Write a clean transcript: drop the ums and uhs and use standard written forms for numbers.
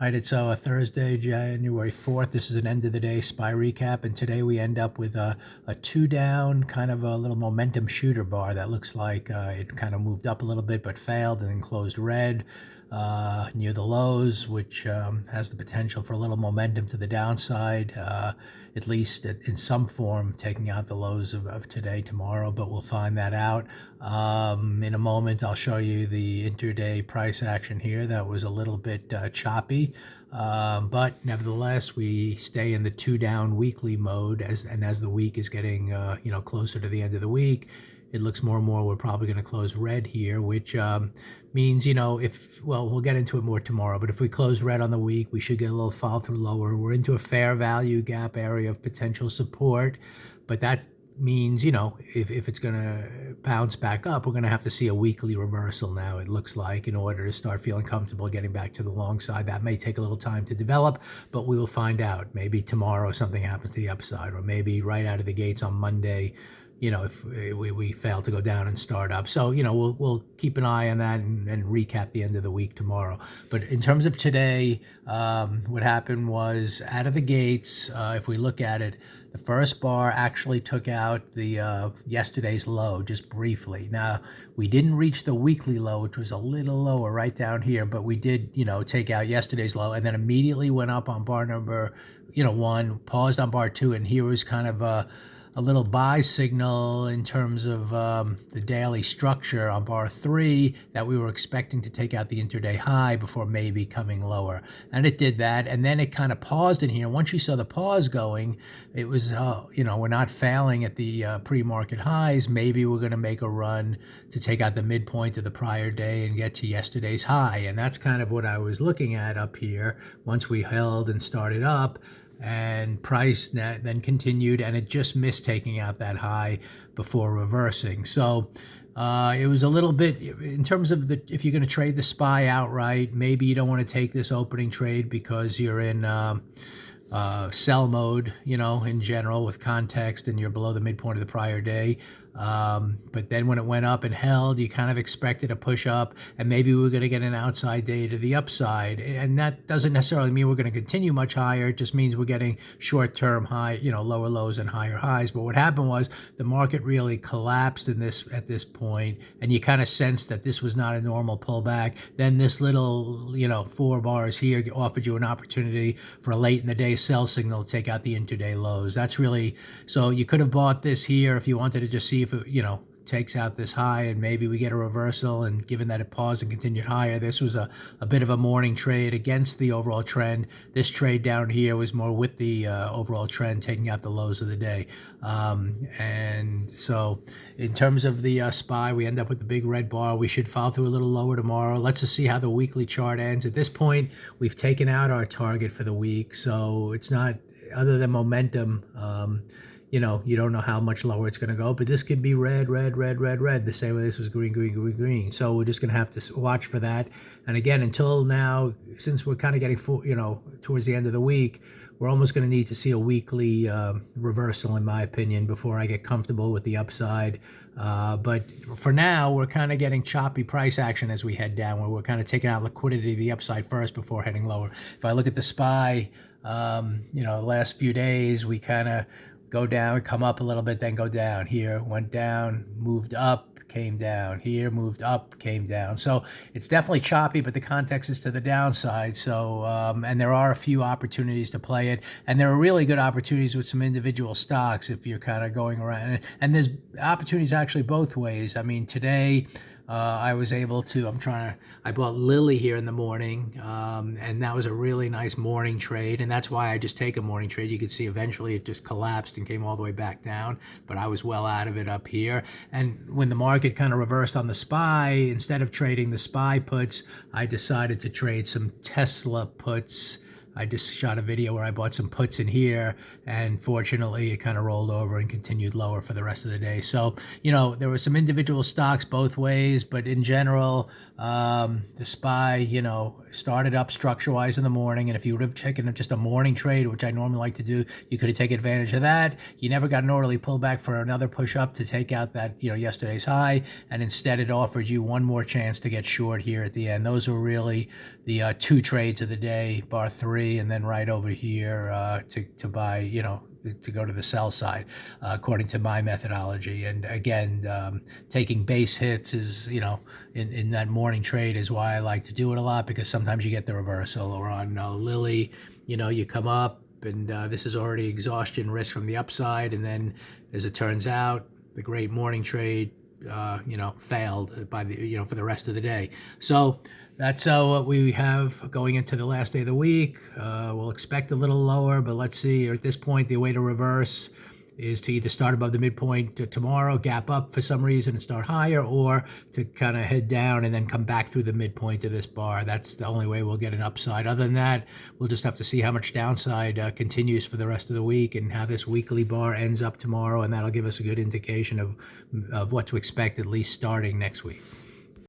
All right, it's Thursday, January 4th. This is an end of the day SPY recap, and today we end up with a two down, kind of a little momentum shooter bar that looks like it kind of moved up a little bit but failed and then closed red near the lows, which has the potential for a little momentum to the downside, at least in some form, taking out the lows of today, tomorrow, but we'll find that out. In a moment, I'll show you the intraday price action here. That was a little bit choppy. But nevertheless, we stay in the two down weekly mode as the week is getting closer to the end of the week. It looks more and more we're probably going to close red here, which means, we'll get into it more tomorrow, but if we close red on the week, we should get a little follow through lower. We're into a fair value gap area of potential support, but that means, if it's going to bounce back up, we're going to have to see a weekly reversal now, it looks like, in order to start feeling comfortable getting back to the long side. That may take a little time to develop, but we will find out. Maybe tomorrow something happens to the upside, or maybe right out of the gates on Monday, if we fail to go down and start up. So, we'll keep an eye on that and recap the end of the week tomorrow. But in terms of today, what happened was out of the gates, if we look at it, the first bar actually took out the yesterday's low just briefly. Now, we didn't reach the weekly low, which was a little lower right down here, but we did, take out yesterday's low and then immediately went up on bar number, 1, paused on bar 2, and here was kind of a little buy signal in terms of the daily structure on bar 3 that we were expecting to take out the intraday high before maybe coming lower. And it did that, and then it kind of paused in here. Once you saw the pause going, it was, we're not failing at the pre-market highs. Maybe we're going to make a run to take out the midpoint of the prior day and get to yesterday's high. And that's kind of what I was looking at up here once we held and started up. And price then continued, and it just missed taking out that high before reversing. So it was a little bit, in terms of if you're going to trade the SPY outright, maybe you don't want to take this opening trade because you're in sell mode, in general with context, and you're below the midpoint of the prior day. But then when it went up and held, you kind of expected a push up, and maybe we were going to get an outside day to the upside. And that doesn't necessarily mean we're going to continue much higher. It just means we're getting short-term high, lower lows and higher highs. But what happened was the market really collapsed at this point, and you kind of sensed that this was not a normal pullback. Then this little, 4 bars here offered you an opportunity for a late in the day sell signal to take out the intraday lows. That's really, so you could have bought this here if you wanted to just see if it, takes out this high and maybe we get a reversal. And given that it paused and continued higher, this was a bit of a morning trade against the overall trend. This trade down here was more with the overall trend, taking out the lows of the day. And so in terms of the SPY, we end up with the big red bar. We should follow through a little lower tomorrow. Let's just see how the weekly chart ends. At this point, we've taken out our target for the week, so it's not, other than momentum, you don't know how much lower it's going to go, but this could be red, the same way this was green. So we're just going to have to watch for that. And again, until now, since we're kind of getting towards the end of the week, we're almost going to need to see a weekly reversal, in my opinion, before I get comfortable with the upside. But for now, we're kind of getting choppy price action as we head down, where we're kind of taking out liquidity to the upside first before heading lower. If I look at the SPY, the last few days, we kind of go down, come up a little bit, then go down. Here, went down, moved up, came down. Here, moved up, came down. So it's definitely choppy, but the context is to the downside. So, and there are a few opportunities to play it. And there are really good opportunities with some individual stocks if you're kind of going around. And there's opportunities actually both ways. I mean, today, I was able to, I bought Lilly here in the morning, and that was a really nice morning trade, and that's why I just take a morning trade. You can see eventually it just collapsed and came all the way back down, but I was well out of it up here. And when the market kind of reversed on the SPY, instead of trading the SPY puts, I decided to trade some Tesla puts I just shot a video where I bought some puts in here, and fortunately it kind of rolled over and continued lower for the rest of the day. So, there were some individual stocks both ways, but in general, the SPY, started up structure-wise in the morning, and if you would have taken just a morning trade, which I normally like to do, you could have taken advantage of that. You never got an orderly pullback for another push up to take out that, yesterday's high, and instead it offered you one more chance to get short here at the end. Those were really the two trades of the day, bar three, and then right over here to buy, to go to the sell side, according to my methodology. And again, taking base hits is, in that morning trade is why I like to do it a lot, because sometimes you get the reversal. Or on Lilly, you come up and this is already exhaustion risk from the upside. And then as it turns out, the great morning trade, failed by for the rest of the day. So that's what we have going into the last day of the week. We'll expect a little lower, but let's see. At this point, the way to reverse is to either start above the midpoint tomorrow, gap up for some reason and start higher, or to kind of head down and then come back through the midpoint of this bar. That's the only way we'll get an upside. Other than that, we'll just have to see how much downside continues for the rest of the week and how this weekly bar ends up tomorrow, and that'll give us a good indication of what to expect, at least starting next week.